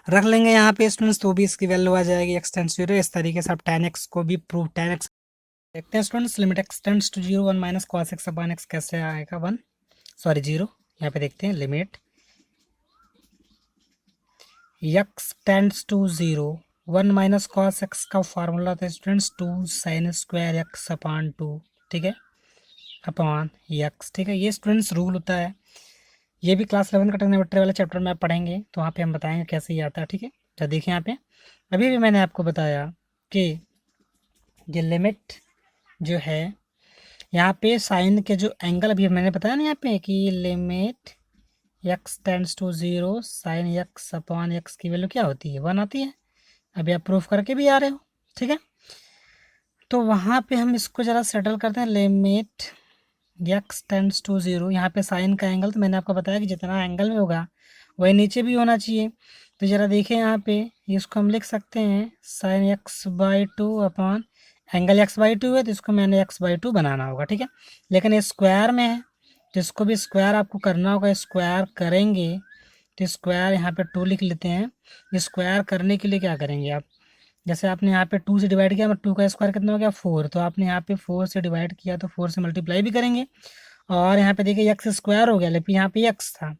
रख लेंगे यहाँ पे स्टूडेंट्स, तो भी इसकी वैल्यू आ जाएगी एक्स टेंड्स टू जीरो। इस तरीके से आप tan एक्स को भी प्रूफ tan एक्स देखते हैं students, limit x tends to zero one minus cos x upon x कैसे आएगा वन, सॉरी जीरो, यहाँ पे देखते हैं limit x tends to zero one minus cos x का फॉर्मूला था students two sine square x upon two, ठीक है, अपॉन एक्स, ठीक है, ये स्टूडेंट्स रूल होता है, ये भी क्लास 11 का ट्रिग्नोमेट्री वाले चैप्टर में आप पढ़ेंगे, तो वहाँ पे हम बताएंगे कैसे ये आता है, ठीक है। तो देखिए यहाँ पे अभी भी मैंने आपको बताया कि ये लिमिट जो है यहाँ पे साइन के जो एंगल अभी मैंने बताया ना यहाँ पे कि limit x tends to zero sine x upon x की वैल्यू क्या होती है वन आती है, अभी आप प्रूफ करके भी आ रहे हो, ठीक है। तो वहाँ पे हम इसको ज़रा सेटल करते हैं, limit x tends to zero, यहाँ पे साइन का एंगल तो मैंने आपको बताया कि जितना एंगल में होगा वही नीचे भी होना चाहिए, तो ज़रा देखिए यहाँ पे, इसको हम लिख सकते हैं sign x by two upon angle x by to है तो इसको मैंने एक्स बाई टू बनाना होगा, ठीक है। लेकिन ये स्क्वायर में है तो इसको भी स्क्वायर आपको करना होगा, स्क्वायर करेंगे तो स्क्वायर यहाँ पे टू लिख लेते हैं। स्क्वायर करने के लिए क्या करेंगे आप, जैसे आपने यहाँ पे टू से डिवाइड किया, टू का स्क्वायर कितना हो गया 4, तो आपने यहाँ पे 4 से डिवाइड किया तो 4 से मल्टीप्लाई भी करेंगे। और यहाँ पे देखिए एक्स स्क्वायर हो गया, लेकिन यहाँ पे एक्स था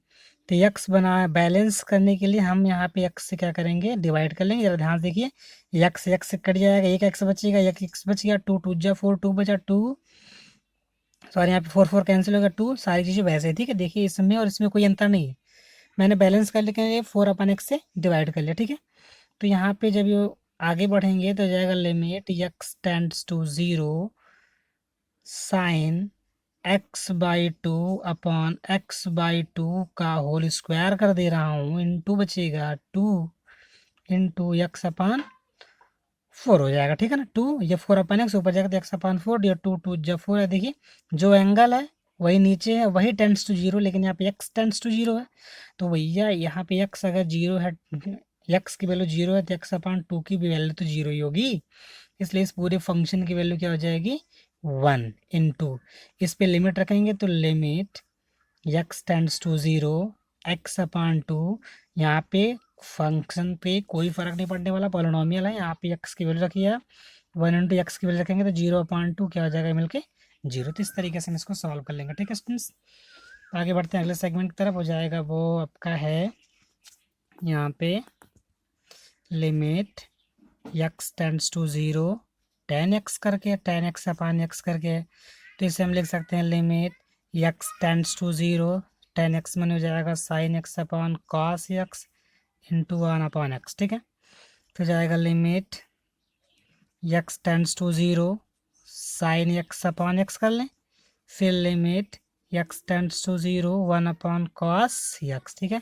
तो एक्स बना बैलेंस करने के लिए हम यहाँ पे एक्स से क्या करेंगे, डिवाइड कर लेंगे। जरा ध्यान से देखिए, एक्स एक्स से कट जाएगा, एक एक्स बचेगा, एक एक्स बच गया, टू टू जा फोर, टू बचा टू, सॉरी यहाँ पे फोर फोर कैंसिल होगा, टू, सारी चीज़ें वैसे ही, ठीक है। देखिए इसमें और इसमें कोई अंतर नहीं है, मैंने बैलेंस कर लिया, फोर अपन एक्स से डिवाइड कर लिया, ठीक है। तो यहाँ पे जब ये आगे बढ़ेंगे तो जाएगा limit x tends to zero sine x by two upon x by two का होल स्क्वायर कर दे रहा हूँ, इंटू बचेगा two into x upon four हो जाएगा, ठीक है ना। टू ये फोर अपन एक्स ऊपर जाएगा तो एक्स अपान फोर, ये टू टू जब फोर है, देखिए जो एंगल है वही नीचे है, वही टेंड्स टू जीरो, लेकिन यहाँ पे एक्स टेंड्स टू जीरो है। तो भैया यहाँ पे एक्स अगर जीरो है, एक्स की वैल्यू जीरो है तो एक्स अपान टू की भी वैल्यू तो जीरो ही होगी, इसलिए इस पूरे फंक्शन की वैल्यू क्या हो जाएगी, वन इंटू, इस पे लिमिट रखेंगे तो limit x tends to zero x upon two, यहाँ पे फंक्शन पे कोई फ़र्क नहीं पड़ने वाला, पॉलिनॉमियल है, यहाँ पे एक्स की वैल्यू रखी है, वन इंटू एक्स की वैल्यू रखेंगे तो जीरो अपान टू क्या हो जाएगा मिलके जीरो। तो इस तरीके से हम इसको सॉल्व कर लेंगे, ठीक है स्टूडेंट्स। आगे बढ़ते हैं अगले सेगमेंट की तरफ, हो जाएगा वो आपका है यहाँ पे limit x tends to zero tan x करके, टेन एक्स अपान एक्स करके, तो इसे हम लिख सकते हैं limit x tends to zero, tan x में हो जाएगा sine x upon cos x into one upon x, ठीक है। तो जाएगा limit x tends to zero sine x upon x कर लें, फिर limit x tends to zero one upon cos x, ठीक है।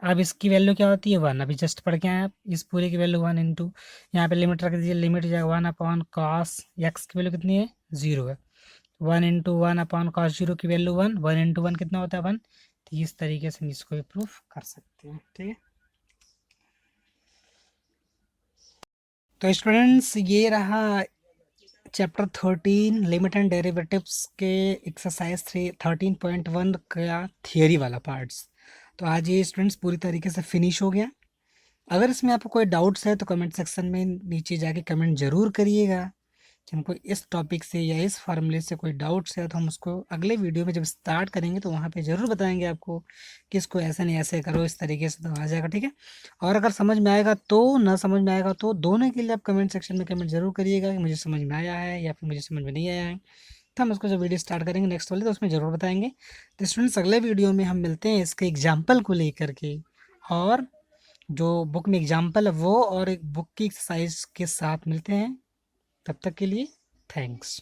अब इसकी वैल्यू क्या होती है, वन, अभी जस्ट पढ़ के आए आप, इस पूरे की वैल्यू वन इंटू यहाँ पे लिमिट रख दीजिए, लिमिट हो जाएगा वन अपॉन कॉस एक्स की वैल्यू कितनी है, जीरो है, one into one upon cos zero की value one, one into one कितना होता है वन। तो इस तरीके से हम इसको भी प्रूफ कर सकते हैं, ठीक है। तो स्टूडेंट्स ये रहा चैप्टर 13 लिमिट एंड डेरिवेटिव्स के एक्सरसाइज 13.1 का थियरी वाला पार्ट्स। तो आज ये स्टूडेंट्स पूरी तरीके से फिनिश हो गया। अगर इसमें आपको कोई डाउट्स है तो कमेंट सेक्शन में नीचे जाके कमेंट ज़रूर करिएगा कि हमको इस टॉपिक से या इस फार्मूले से कोई डाउट्स है, तो हम उसको अगले वीडियो में जब स्टार्ट करेंगे तो वहाँ पे ज़रूर बताएंगे आपको कि इसको ऐसे नहीं ऐसे करो, इस तरीके से तो आ जाएगा, ठीक है। और अगर समझ में आएगा तो, ना समझ में आएगा तो, दोनों के लिए आप कमेंट सेक्शन में कमेंट ज़रूर करिएगा कि मुझे समझ में आया है या फिर मुझे समझ में नहीं आया है। तो हम उसको जब वीडियो स्टार्ट करेंगे नेक्स्ट वाले तो उसमें ज़रूर बताएंगे। तो स्टूडेंट्स अगले वीडियो में हम मिलते हैं इसके एग्जाम्पल को लेकर के, और जो बुक में एग्जाम्पल है वो और एक बुक की एक्सरसाइज के साथ मिलते हैं। तब तक के लिए थैंक्स।